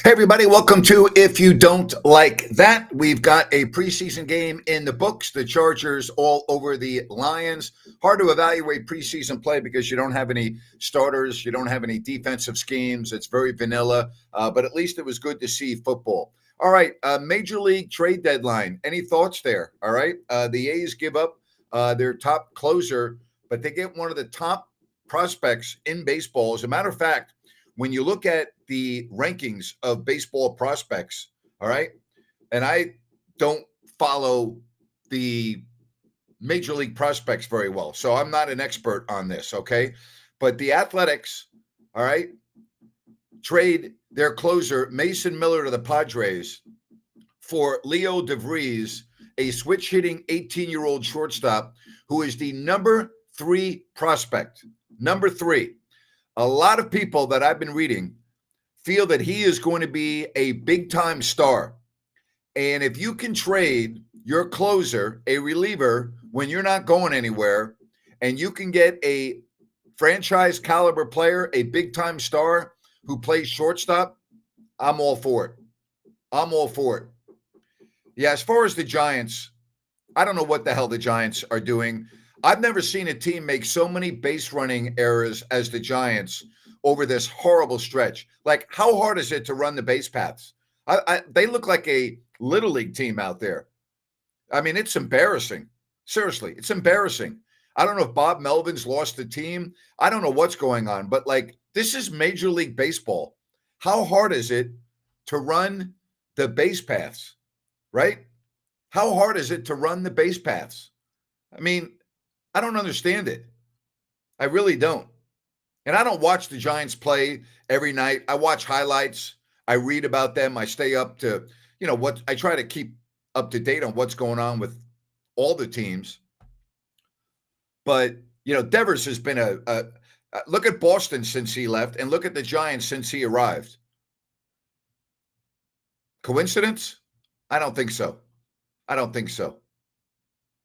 Hey, everybody, welcome to If You Don't Like That. We've got a preseason game in the books. The Chargers all over the Lions. Hard to evaluate preseason play because you don't have any starters. You don't have any defensive schemes. It's very vanilla, but at least it was good to see football. All right, Major League trade deadline. Any thoughts there? All right, the A's give up their top closer, but they get one of the top prospects in baseball. As a matter of fact, when you look at the rankings of baseball prospects, all right, and I don't follow the major league prospects very well, so I'm not an expert on this, okay? But the Athletics, all right, trade their closer, Mason Miller, to the Padres for Leo DeVries, a switch hitting 18-year-old shortstop who is the number 3 prospect. Number 3. A lot of people that I've been reading feel that he is going to be a big-time star. And if you can trade your closer, a reliever, when you're not going anywhere, and you can get a franchise caliber player, a big-time star who plays shortstop, I'm all for it. I'm all for it. Yeah, as far as the Giants, I don't know what the hell the Giants are doing. I've never seen a team make so many base running errors as the Giants over this horrible stretch. Like, how hard is it to run the base paths? They look like a little league team out there. I mean, it's embarrassing. Seriously, it's embarrassing. I don't know if Bob Melvin's lost the team. I don't know what's going on, but like, this is Major League Baseball. How hard is it to run the base paths, right? How hard is it to run the base paths? I mean, I don't understand it. I really don't. And I don't watch the Giants play every night. I watch highlights. I read about them. I stay up to, what I try to keep up to date on what's going on with all the teams. But, Devers has been a look at Boston since he left and look at the Giants since he arrived. Coincidence? I don't think so. I don't think so.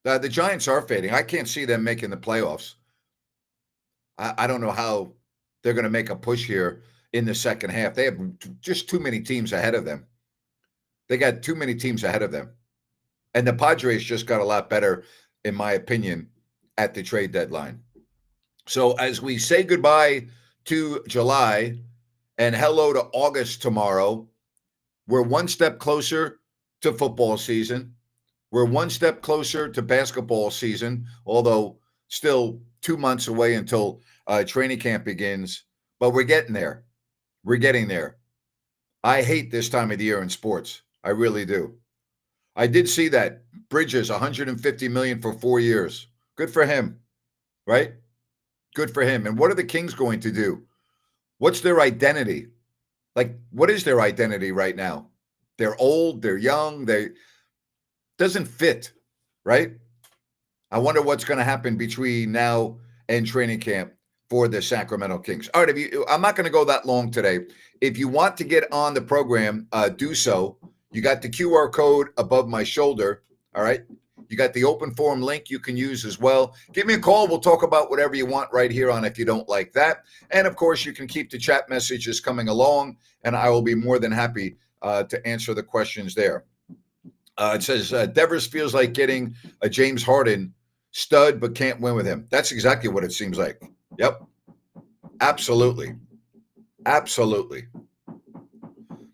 The Giants are fading. I can't see them making the playoffs. I don't know how they're going to make a push here in the second half. They have just too many teams ahead of them. They got too many teams ahead of them. And the Padres just got a lot better, in my opinion, at the trade deadline. So as we say goodbye to July and hello to August tomorrow, we're one step closer to football season. We're one step closer to basketball season, although still 2 months away until training camp begins. But we're getting there. We're getting there. I hate this time of the year in sports. I really do. I did see that. Bridges, $150 million for 4 years. Good for him, right? Good for him. And what are the Kings going to do? What's their identity? Like, what is their identity right now? They're old. They're young. They doesn't fit, right? I wonder what's going to happen between now and training camp for the Sacramento Kings. All right, I'm not going to go that long today. If you want to get on the program, do so. You got the QR code above my shoulder, all right? You got the open forum link you can use as well. Give me a call. We'll talk about whatever you want right here on If You Don't Like That. And, of course, you can keep the chat messages coming along, and I will be more than happy to answer the questions there. It says, Devers feels like getting a James Harden stud, but can't win with him. That's exactly what it seems like. Yep. Absolutely. Absolutely.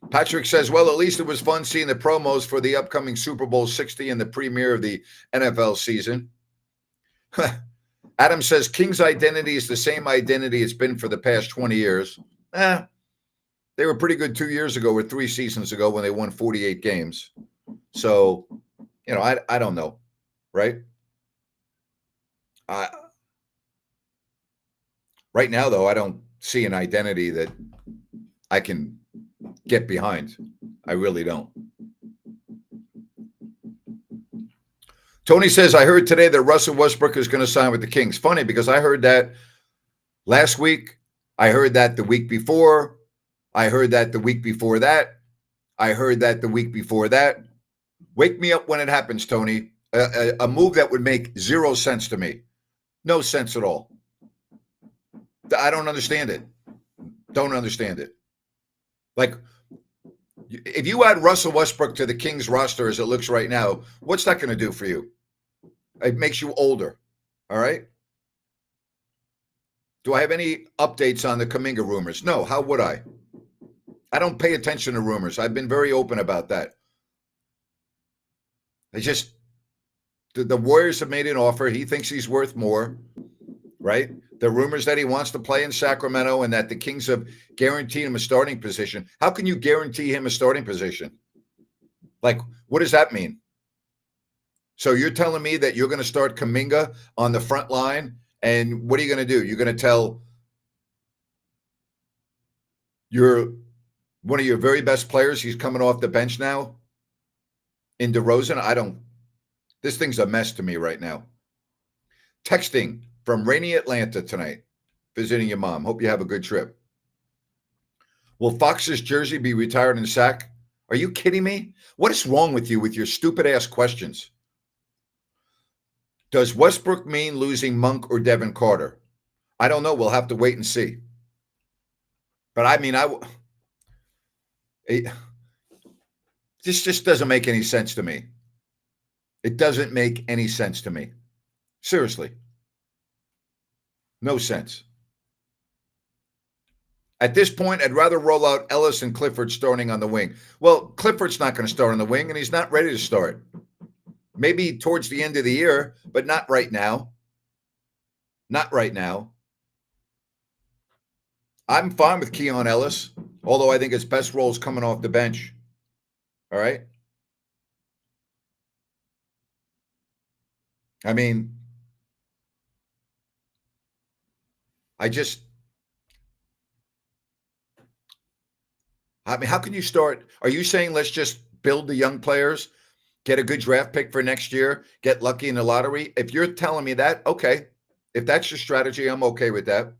Patrick says, well, at least it was fun seeing the promos for the upcoming Super Bowl 60 and the premiere of the NFL season. Adam says, King's identity is the same identity it's been for the past 20 years. They were pretty good 2 years ago or 3 seasons ago when they won 48 games. So, I don't know, right? Right now, though, I don't see an identity that I can get behind. I really don't. Tony says, I heard today that Russell Westbrook is going to sign with the Kings. Funny, because I heard that last week. I heard that the week before. I heard that the week before that. I heard that the week before that. Wake me up when it happens, Tony. A move that would make 0 sense to me. No sense at all. I don't understand it. Don't understand it. Like, If you add Russell Westbrook to the Kings roster as it looks right now, what's that going to do for you? It makes you older. All right. Do I have any updates on the Kuminga rumors? No. How would I? I don't pay attention to rumors. I've been very open about that. The Warriors have made an offer. He thinks he's worth more, right? The rumors that he wants to play in Sacramento and that the Kings have guaranteed him a starting position. How can you guarantee him a starting position? Like, what does that mean? So you're telling me that you're going to start Kuminga on the front line, and what are you going to do? You're going to tell one of your very best players he's coming off the bench now in DeRozan? This thing's a mess to me right now. Texting from rainy Atlanta tonight, visiting your mom. Hope you have a good trip. Will Fox's jersey be retired in Sac? Are you kidding me? What is wrong with you with your stupid ass questions? Does Westbrook mean losing Monk or Devin Carter? I don't know. We'll have to wait and see. But I mean, this just doesn't make any sense to me. It doesn't make any sense to me. Seriously. No sense. At this point, I'd rather roll out Ellis and Clifford starting on the wing. Well, Clifford's not going to start on the wing, and he's not ready to start. Maybe towards the end of the year, but not right now. Not right now. I'm fine with Keon Ellis, although I think his best role is coming off the bench. All right? I mean, how can you start? Are you saying let's just build the young players, get a good draft pick for next year, get lucky in the lottery? If you're telling me that, okay. If that's your strategy, I'm okay with that.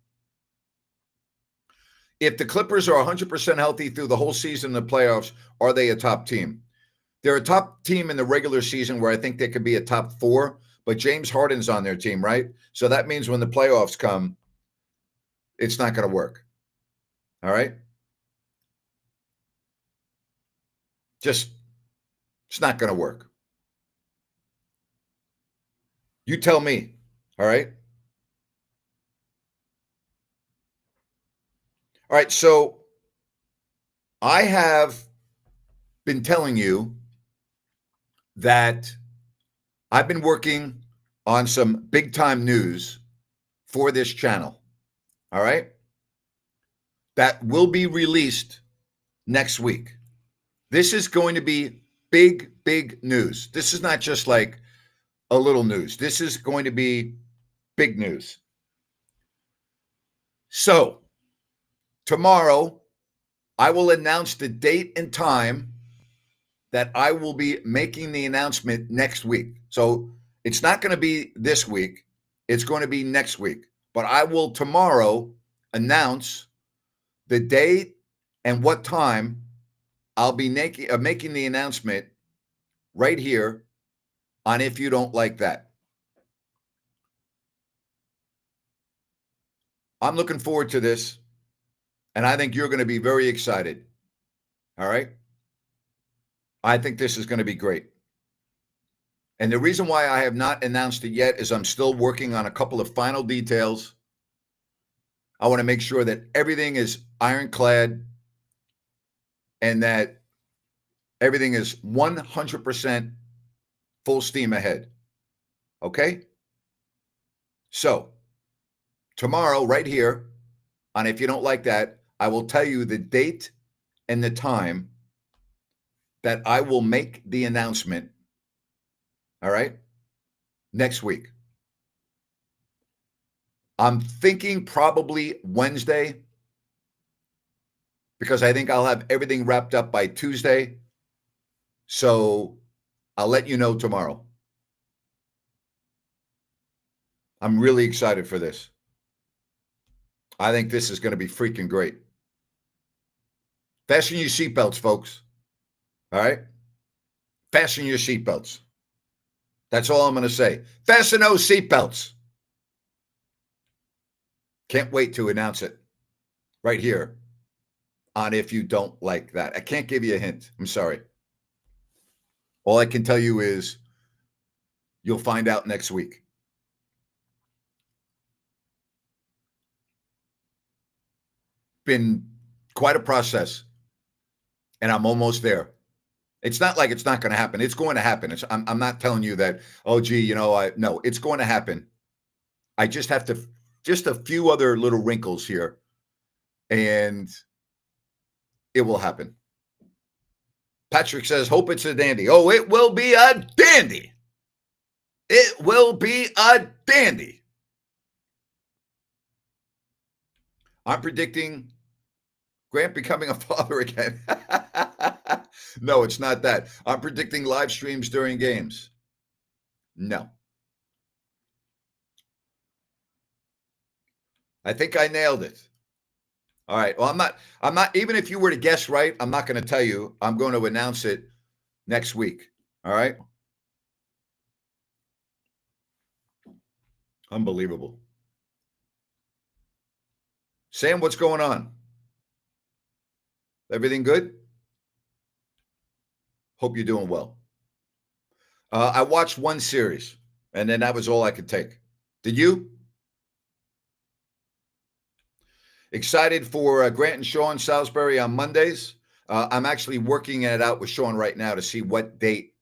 If the Clippers are 100% healthy through the whole season in the playoffs, are they a top team? They're a top team in the regular season where I think they could be a top 4, but James Harden's on their team, right? So that means when the playoffs come, it's not going to work. All right? It's not going to work. You tell me, all right? All right, so I have been telling you that I've been working on some big-time news for this channel, all right? That will be released next week. This is going to be big, big news. This is not just like a little news. This is going to be big news. So, tomorrow, I will announce the date and time that I will be making the announcement next week. So it's not going to be this week. It's going to be next week. But I will tomorrow announce the date and what time I'll be making the announcement right here on If You Don't Like That. I'm looking forward to this, and I think you're going to be very excited. All right? I think this is going to be great. And the reason why I have not announced it yet is I'm still working on a couple of final details. I want to make sure that everything is ironclad and that everything is 100% full steam ahead. Okay? So, tomorrow, right here, on If You Don't Like That, I will tell you the date and the time that I will make the announcement, all right, next week. I'm thinking probably Wednesday because I think I'll have everything wrapped up by Tuesday. So I'll let you know tomorrow. I'm really excited for this. I think this is going to be freaking great. Fasten your seatbelts, folks. All right? Fasten your seatbelts. That's all I'm going to say. Fasten those seatbelts. Can't wait to announce it right here on if you don't like that. I can't give you a hint. I'm sorry. All I can tell you is you'll find out next week. Been quite a process, and I'm almost there. It's not like it's not going to happen. It's going to happen. I'm not telling you that, oh, gee, no, it's going to happen. I just have to, just a few other little wrinkles here, and it will happen. Patrick says, hope it's a dandy. Oh, it will be a dandy. It will be a dandy. I'm predicting Grant becoming a father again. No, it's not that. I'm predicting live streams during games. No. I think I nailed it. All right. Well, I'm not, even if you were to guess right, I'm not going to tell you. I'm going to announce it next week. All right. Unbelievable. Sam, what's going on? Everything good? Hope you're doing well. I watched one series, and then that was all I could take. Did you? Excited for Grant and Sean Salisbury on Mondays. I'm actually working it out with Sean right now to see what date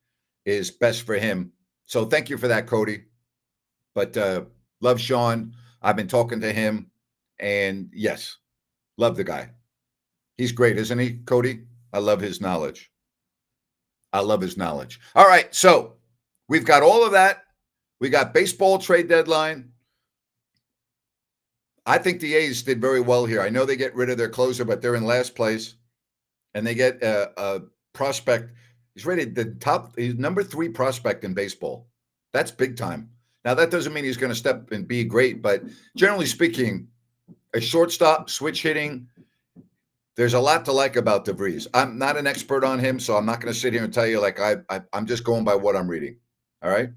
is best for him. So thank you for that, Cody. But love Sean. I've been talking to him, and yes, love the guy. He's great, isn't he, Cody? I love his knowledge. I love his knowledge. All right, so we've got all of that. We got baseball trade deadline. I think the A's did very well here. I know they get rid of their closer, but they're in last place, and they get a prospect. He's rated he's number 3 prospect in baseball. That's big time. Now, that doesn't mean he's going to step and be great, but generally speaking, a shortstop, switch hitting, there's a lot to like about DeVries. I'm not an expert on him, so I'm not going to sit here and tell you like I'm just going by what I'm reading. All right?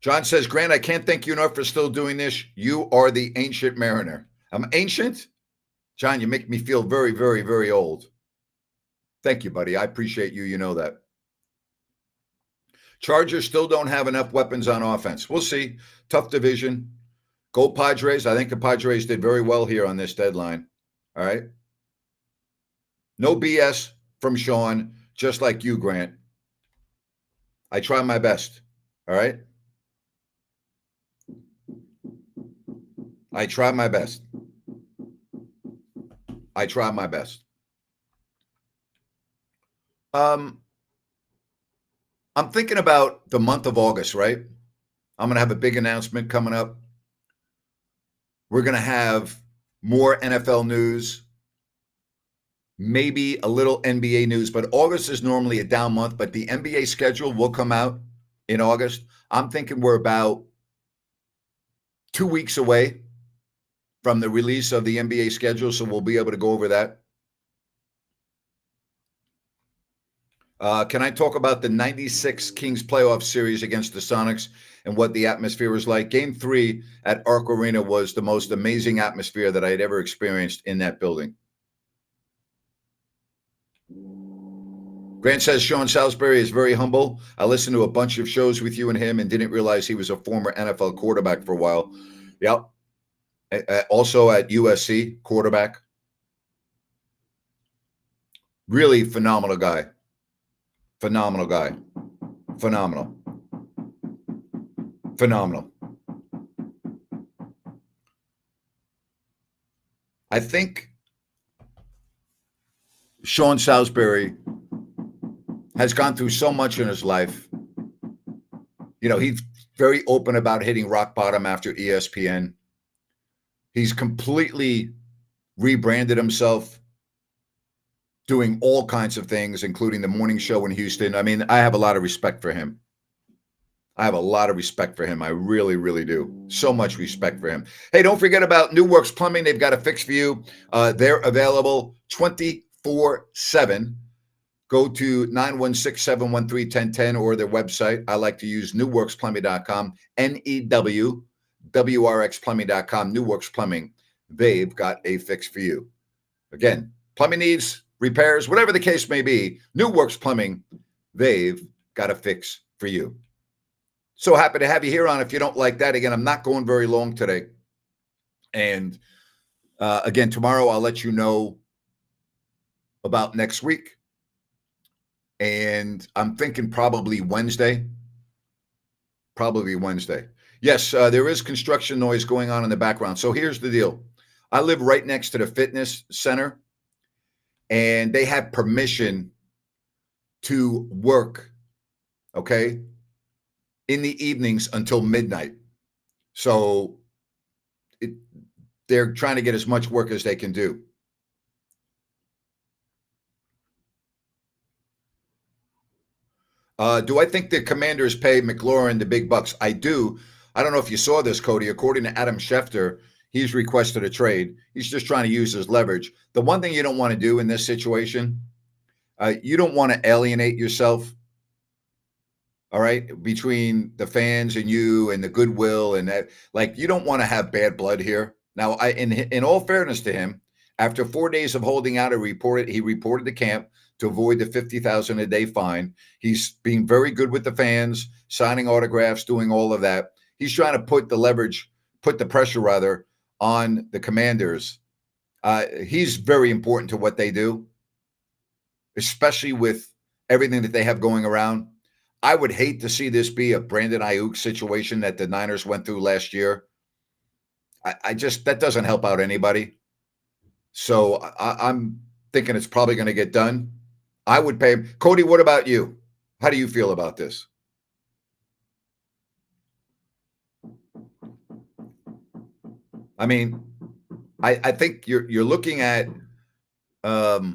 John says, Grant, I can't thank you enough for still doing this. You are the ancient mariner. I'm ancient? John, you make me feel very, very, very old. Thank you, buddy. I appreciate you. You know that. Chargers still don't have enough weapons on offense. We'll see. Tough division. Go Padres. I think the Padres did very well here on this deadline. All right. No BS from Sean, just like you, Grant. I try my best. All right. I try my best. I try my best. I'm thinking about the month of August, right? I'm going to have a big announcement coming up. We're going to have more NFL news, maybe a little NBA news, but August is normally a down month, but the NBA schedule will come out in August. I'm thinking we're about 2 weeks away from the release of the NBA schedule, so we'll be able to go over that. Can I talk about the 96 Kings playoff series against the Sonics and what the atmosphere was like? Game 3 at Arc Arena was the most amazing atmosphere that I had ever experienced in that building. Grant says Sean Salisbury is very humble. I listened to a bunch of shows with you and him and didn't realize he was a former NFL quarterback for a while. Yep. Also at USC, quarterback. Really phenomenal guy. Phenomenal guy. Phenomenal. Phenomenal. I think Sean Salisbury has gone through so much in his life. You know, he's very open about hitting rock bottom after ESPN. He's completely rebranded himself, doing all kinds of things, including the morning show in Houston. I mean, I have a lot of respect for him. I have a lot of respect for him. I really, really do. So much respect for him. Hey, don't forget about New Works Plumbing. They've got a fix for you. They're available 24/7. Go to 916-713-1010 or their website. I like to use newworksplumbing.com, NEWWRXplumbing.com, New Works Plumbing. they've got a fix for you. Again, plumbing needs, repairs, whatever the case may be, New Works Plumbing, they've got a fix for you. So happy to have you here on. If you don't like that, again, I'm not going very long today. And again, tomorrow I'll let you know about next week. And I'm thinking probably Wednesday. Probably Wednesday. Yes, there is construction noise going on in the background. So here's the deal. I live right next to the fitness center, and they have permission to work, okay, in the evenings until midnight. So they're trying to get as much work as they can do. Do I think the Commanders pay McLaurin the big bucks? I do. I don't know if you saw this, Cody. According to Adam Schefter, he's requested a trade. He's just trying to use his leverage. The one thing you don't want to do in this situation, you don't want to alienate yourself, all right, between the fans and you and the goodwill and that. Like, you don't want to have bad blood here. Now, in all fairness to him, after 4 days of holding out, he reported to camp to avoid the $50,000 a day fine. He's being very good with the fans, signing autographs, doing all of that. He's trying to put the pressure rather on the Commanders. He's very important to what they do, especially with everything that they have going around. I would hate to see this be a Brandon Ayuk situation that the Niners went through last year. That doesn't help out anybody. So I'm thinking it's probably going to get done. I would pay him. Cody, what about you? How do you feel about this? I mean, I think you're looking at you're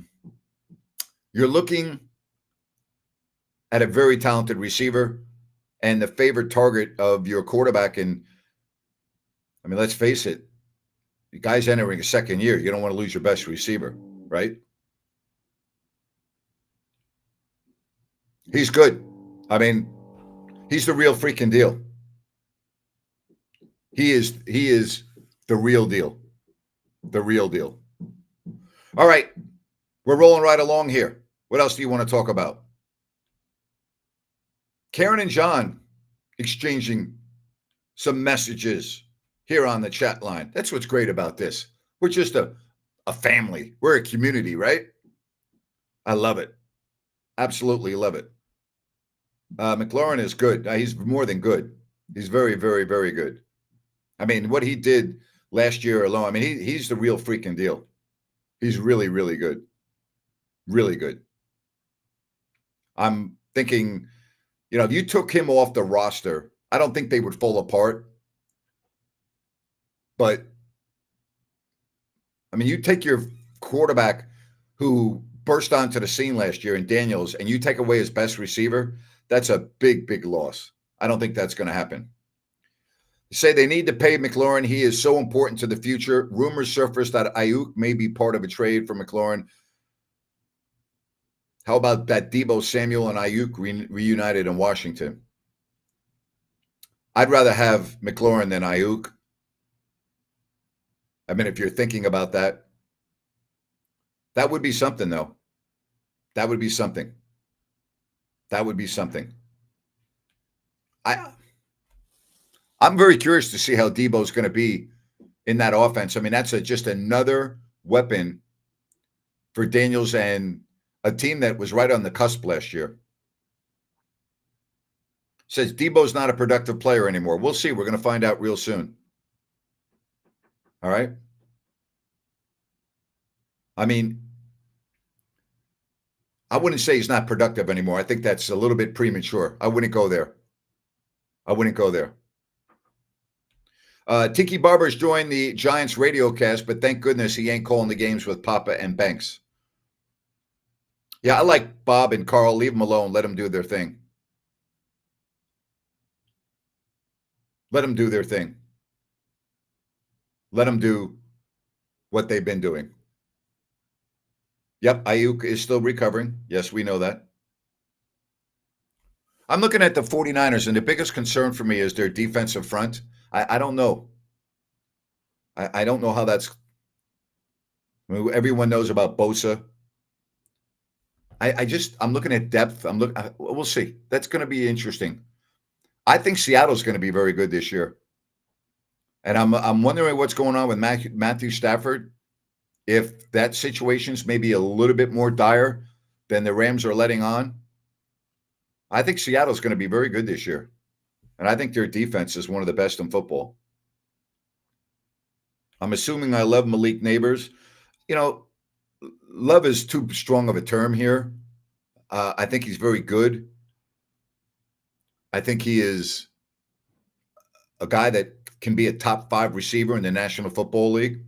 looking at a very talented receiver and the favorite target of your quarterback. And I mean, let's face it, the guy's entering a second year. You don't want to lose your best receiver, right? He's good. I mean, he's the real freaking deal. He is the real deal. The real deal. All right. We're rolling right along here. What else do you want to talk about? Karen and John exchanging some messages here on the chat line. That's what's great about this. We're just a family. We're a community, right? I love it. Absolutely love it. McLaurin is good. He's more than good. He's very, very, very good. I mean, what he did last year alone, I mean, he's the real freaking deal. He's really, really good. Really good. I'm thinking, if you took him off the roster, I don't think they would fall apart. But, I mean, you take your quarterback who burst onto the scene last year in Daniels, and you take away his best receiver, that's a big, big loss. I don't think that's going to happen. They say they need to pay McLaurin. He is so important to the future. Rumors surface that Ayuk may be part of a trade for McLaurin. How about that Deebo Samuel and Ayuk reunited in Washington? I'd rather have McLaurin than Ayuk. I mean, if you're thinking about that, that would be something, though. That would be something. That would be something. I'm very curious to see how Deebo's going to be in that offense. I mean, that's just another weapon for Daniels and a team that was right on the cusp last year. Says Deebo's not a productive player anymore. We'll see. We're going to find out real soon. All right. I mean, I wouldn't say he's not productive anymore. I think that's a little bit premature. I wouldn't go there. Tiki Barber's joined the Giants radio cast, but thank goodness he ain't calling the games with Papa and Banks. Yeah, I like Bob and Carl. Leave them alone. Let them do their thing. Let them do their thing. Let them do what they've been doing. Yep, Ayuk is still recovering. Yes, we know that. I'm looking at the 49ers, and the biggest concern for me is their defensive front. I don't know. I don't know how that's I mean, everyone knows about Bosa. I'm looking at depth. We'll see. That's going to be interesting. I think Seattle's going to be very good this year. And I'm wondering what's going on with Matthew Stafford. If that situation's maybe a little bit more dire than the Rams are letting on, I think Seattle's going to be very good this year. And I think their defense is one of the best in football. I'm assuming I love Malik Neighbors. You know, love is too strong of a term here. I think he's very good. I think he is a guy that can be a top 5 receiver in the National Football League.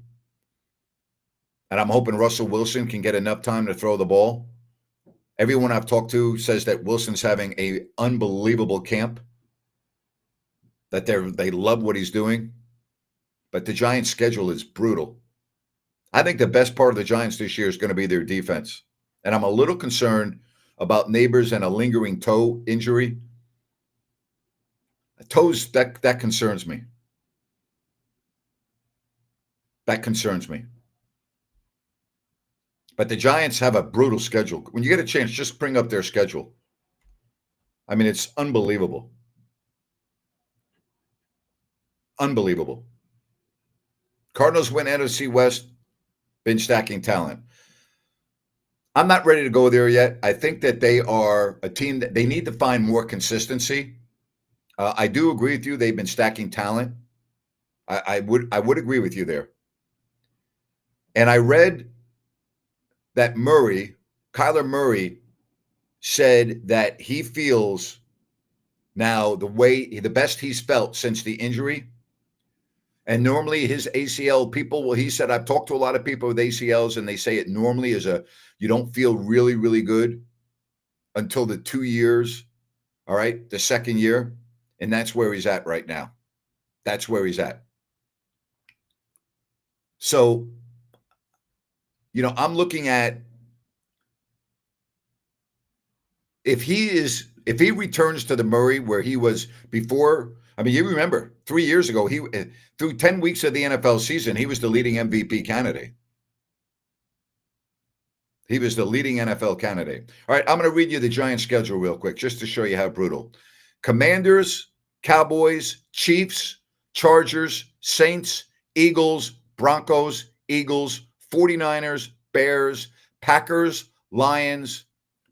And I'm hoping Russell Wilson can get enough time to throw the ball. Everyone I've talked to says that Wilson's having an unbelievable camp, that they love what he's doing. But the Giants' schedule is brutal. I think the best part of the Giants this year is going to be their defense. And I'm a little concerned about Neighbors and a lingering toe injury. Toes, that concerns me. That concerns me. But the Giants have a brutal schedule. When you get a chance, just bring up their schedule. I mean, it's unbelievable. Unbelievable. Cardinals win NFC West, been stacking talent. I'm not ready to go there yet. I think that they are a team that they need to find more consistency. I do agree with you. They've been stacking talent. I would agree with you there. And I read that Kyler Murray, said that he feels now the best he's felt since the injury. And normally his ACL he said, I've talked to a lot of people with ACLs and they say it normally is you don't feel really, really good until the 2 years, all right, the second year. And that's where he's at right now. That's where he's at. So, I'm looking at if he returns to the Murray where he was before. I mean, you remember 3 years ago, through 10 weeks of the NFL season, he was the leading MVP candidate. He was the leading NFL candidate. All right, I'm going to read you the Giants schedule real quick just to show you how brutal. Commanders, Cowboys, Chiefs, Chargers, Saints, Eagles, Broncos, Eagles, 49ers, Bears, Packers, Lions,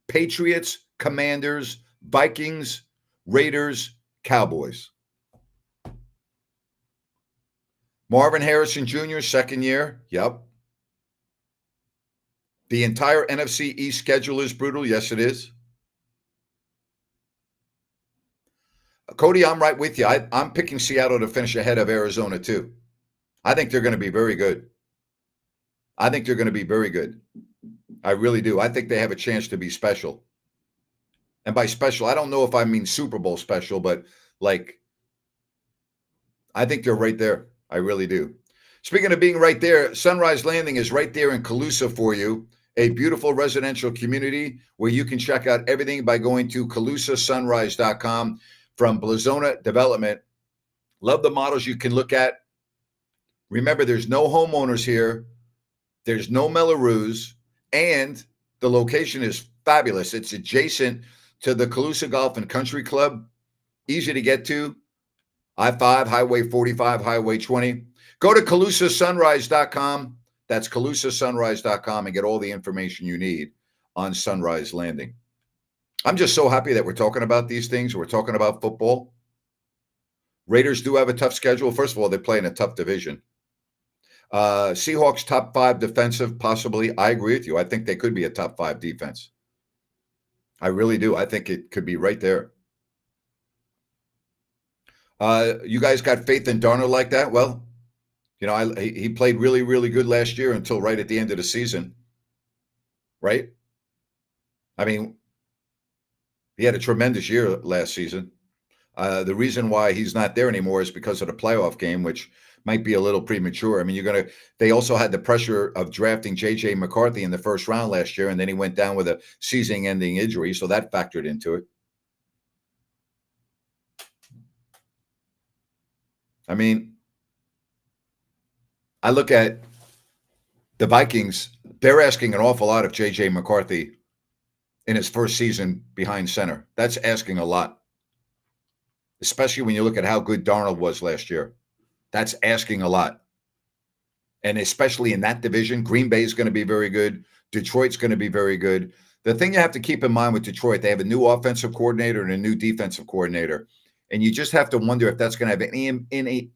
Patriots, Commanders, Vikings, Raiders, Cowboys. Marvin Harrison Jr., second year. Yep. The entire NFC East schedule is brutal. Yes, it is. Cody, I'm right with you. I'm picking Seattle to finish ahead of Arizona, too. I think they're going to be very good. I think they're going to be very good. I really do. I think they have a chance to be special. And by special, I don't know if I mean Super Bowl special, but I think they're right there. I really do. Speaking of being right there, Sunrise Landing is right there in Colusa for you, a beautiful residential community where you can check out everything by going to CalusaSunrise.com from Blazona Development. Love the models you can look at. Remember, there's no homeowners here. There's no Mellorews, and the location is fabulous. It's adjacent to the Colusa Golf and Country Club. Easy to get to. I-5, Highway 45, Highway 20. Go to CalusaSunrise.com. That's CalusaSunrise.com and get all the information you need on Sunrise Landing. I'm just so happy that we're talking about these things. We're talking about football. Raiders do have a tough schedule. First of all, they play in a tough division. Seahawks top 5 defensive, possibly. I agree with you. I think they could be a top 5 defense. I really do. I think it could be right there. You guys got faith in Darnold like that? Well, he played really, really good last year until right at the end of the season, right? I mean, he had a tremendous year last season. The reason why he's not there anymore is because of the playoff game, which might be a little premature. I mean, they also had the pressure of drafting J.J. McCarthy in the first round last year, and then he went down with a season-ending injury, so that factored into it. I mean, I look at the Vikings, they're asking an awful lot of J.J. McCarthy in his first season behind center. That's asking a lot, especially when you look at how good Darnold was last year. That's asking a lot. And especially in that division, Green Bay is going to be very good. Detroit's going to be very good. The thing you have to keep in mind with Detroit, they have a new offensive coordinator and a new defensive coordinator. And you just have to wonder if that's going to have any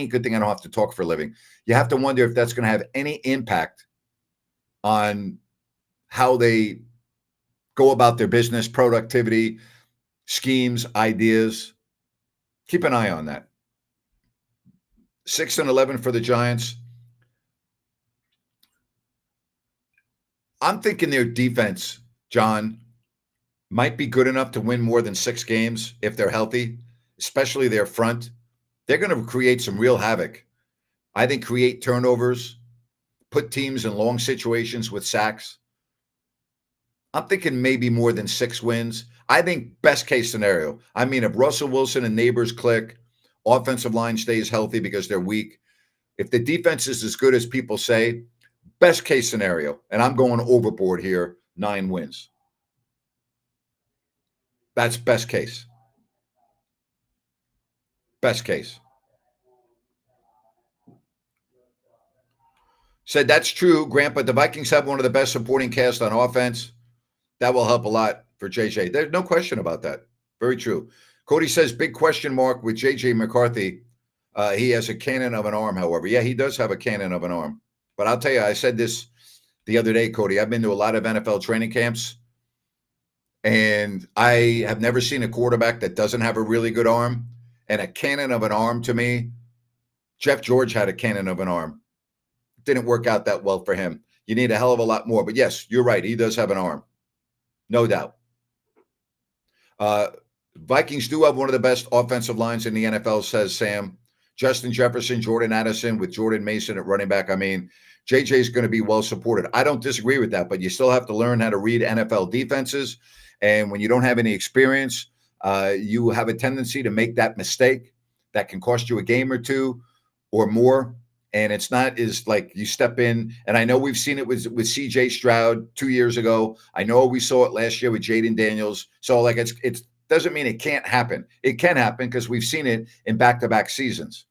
good thing. I don't have to talk for a living. You have to wonder if that's going to have any impact on how they go about their business, productivity, schemes, ideas. Keep an eye on that. 6-11 for the Giants. I'm thinking their defense, John, might be good enough to win more than 6 games if they're healthy, especially their front. They're going to create some real havoc. I think create turnovers, put teams in long situations with sacks. I'm thinking maybe more than 6 wins. I think best case scenario. I mean, if Russell Wilson and neighbors click, offensive line stays healthy because they're weak. If the defense is as good as people say, best case scenario, and I'm going overboard here, 9 wins. That's best case. Best case. Said that's true, Grant, but the Vikings have one of the best supporting cast on offense. That will help a lot for JJ. There's no question about that. Very true. Cody says, big question mark with JJ McCarthy. He has a cannon of an arm, however. Yeah, he does have a cannon of an arm. But I'll tell you, I said this the other day, Cody. I've been to a lot of NFL training camps, and I have never seen a quarterback that doesn't have a really good arm. And a cannon of an arm, to me, Jeff George had a cannon of an arm. It didn't work out that well for him. You need a hell of a lot more. But yes, you're right. He does have an arm. No doubt. Vikings do have one of the best offensive lines in the NFL, says Sam. Justin Jefferson, Jordan Addison with Jordan Mason at running back. I mean, JJ is going to be well supported. I don't disagree with that, but you still have to learn how to read NFL defenses. And when you don't have any experience, you have a tendency to make that mistake that can cost you a game or two or more. And it's not as like you step in. And I know we've seen it with CJ Stroud 2 years ago. I know we saw it last year with Jaden Daniels. So like it doesn't mean it can't happen. It can happen because we've seen it in back-to-back seasons.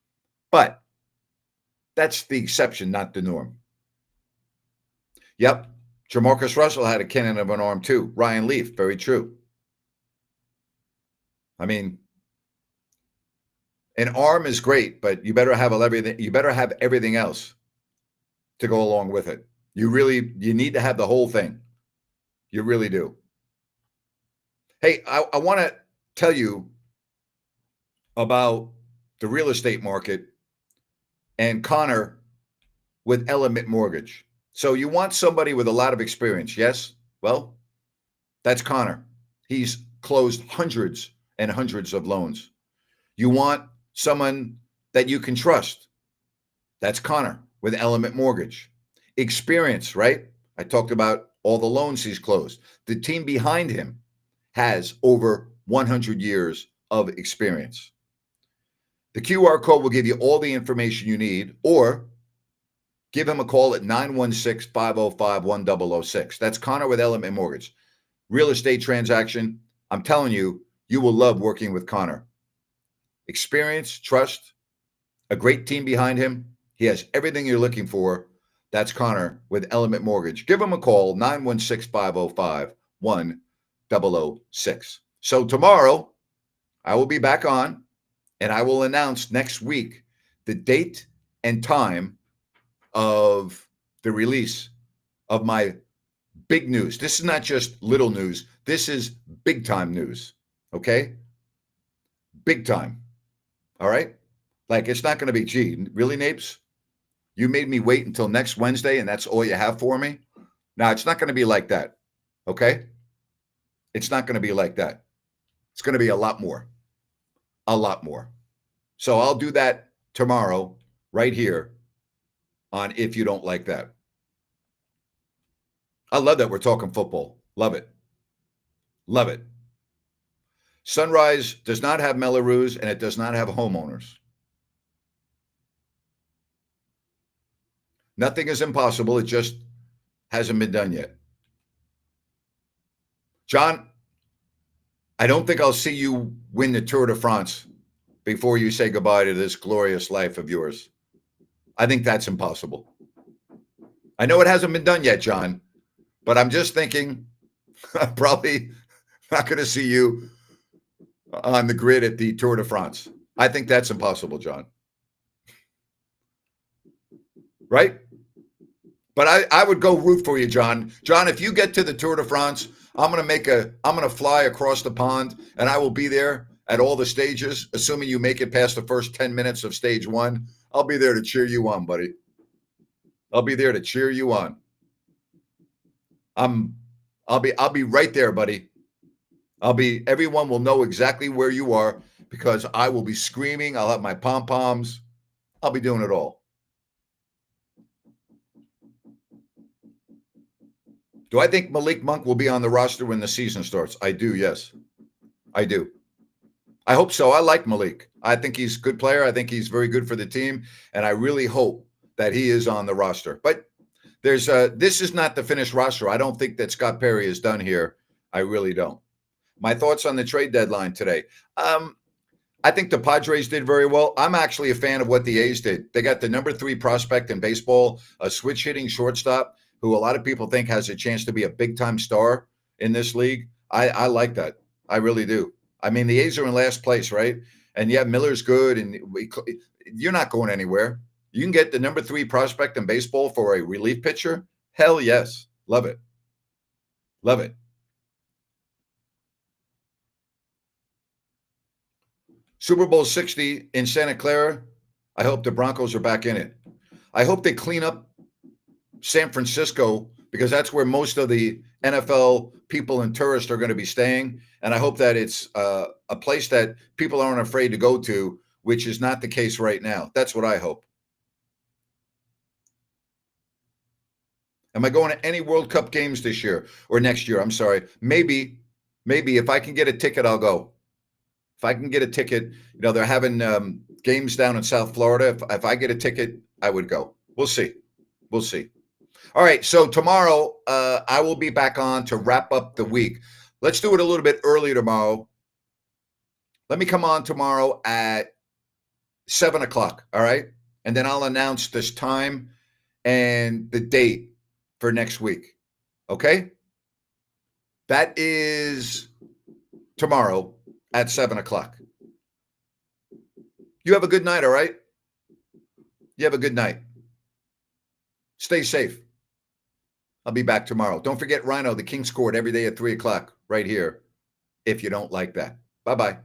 But that's the exception, not the norm. Yep. Jamarcus Russell had a cannon of an arm too. Ryan Leaf, very true. I mean, an arm is great, but you better have everything. You better have everything else to go along with it. You need to have the whole thing. You really do. Hey, I want to tell you about the real estate market and Connor with Element Mortgage. So you want somebody with a lot of experience, yes? Well, that's Connor. He's closed hundreds and hundreds of loans. You want someone that you can trust. That's Connor with Element Mortgage. Experience, right? I talked about all the loans he's closed. The team behind him has over 100 years of experience. The QR code will give you all the information you need, or give him a call at 916-505-1006. That's Connor with Element Mortgage. Real estate transaction. I'm telling you, you will love working with Connor. Experience, trust, a great team behind him. He has everything you're looking for. That's Connor with Element Mortgage. Give him a call, 916-505-1006. So tomorrow, I will be back on, and I will announce next week the date and time of the release of my big news. This is not just little news. This is big time news. Okay? Big time. All right? Like, it's not going to be, gee, really, Napes? You made me wait until next Wednesday and that's all you have for me? Now, it's not going to be like that. Okay? It's not going to be like that. It's going to be a lot more. A lot more. So I'll do that tomorrow right here on If You Don't Like That. I love that we're talking football. Love it. Love it. Sunrise does not have Melrose and it does not have homeowners. Nothing is impossible. It just hasn't been done yet. John, I don't think I'll see you win the Tour de France before you say goodbye to this glorious life of yours. I think that's impossible. I know it hasn't been done yet, John, but I'm just thinking I'm probably not going to see you on the grid at the Tour de France. I think that's impossible, John. Right? But I would go root for you, John. John, if you get to the Tour de France, I'm gonna fly across the pond and I will be there at all the stages, assuming you make it past the first 10 minutes of stage 1. I'll be there to cheer you on, buddy. I'll be there to cheer you on. I'll be right there, buddy. Everyone will know exactly where you are because I will be screaming. I'll have my pom-poms. I'll be doing it all. Do I think Malik Monk will be on the roster when the season starts? I do, yes. I do. I hope so. I like Malik. I think he's a good player. I think he's very good for the team. And I really hope that he is on the roster. But this is not the finished roster. I don't think that Scott Perry is done here. I really don't. My thoughts on the trade deadline today. I think the Padres did very well. I'm actually a fan of what the A's did. They got the number 3 prospect in baseball, a switch hitting shortstop who a lot of people think has a chance to be a big-time star in this league. I like that. I really do. I mean, the A's are in last place, right? And yeah, Miller's good, and you're not going anywhere. You can get the number 3 prospect in baseball for a relief pitcher? Hell yes. Love it. Love it. Super Bowl 60 in Santa Clara. I hope the Broncos are back in it. I hope they clean up San Francisco because that's where most of the NFL people and tourists are going to be staying. And I hope that it's a place that people aren't afraid to go to, which is not the case right now. That's what I hope. Am I going to any World Cup games this year or next year? I'm sorry. Maybe if I can get a ticket, I'll go. If I can get a ticket, they're having games down in South Florida. If I get a ticket, I would go. We'll see. We'll see. All right. So tomorrow, I will be back on to wrap up the week. Let's do it a little bit early tomorrow. Let me come on tomorrow at 7 o'clock. All right. And then I'll announce this time and the date for next week. Okay. That is tomorrow at 7 o'clock. You have a good night, all right? You have a good night. Stay safe. I'll be back tomorrow. Don't forget Rhino, the King scored every day at 3 o'clock right here if you don't like that. Bye-bye.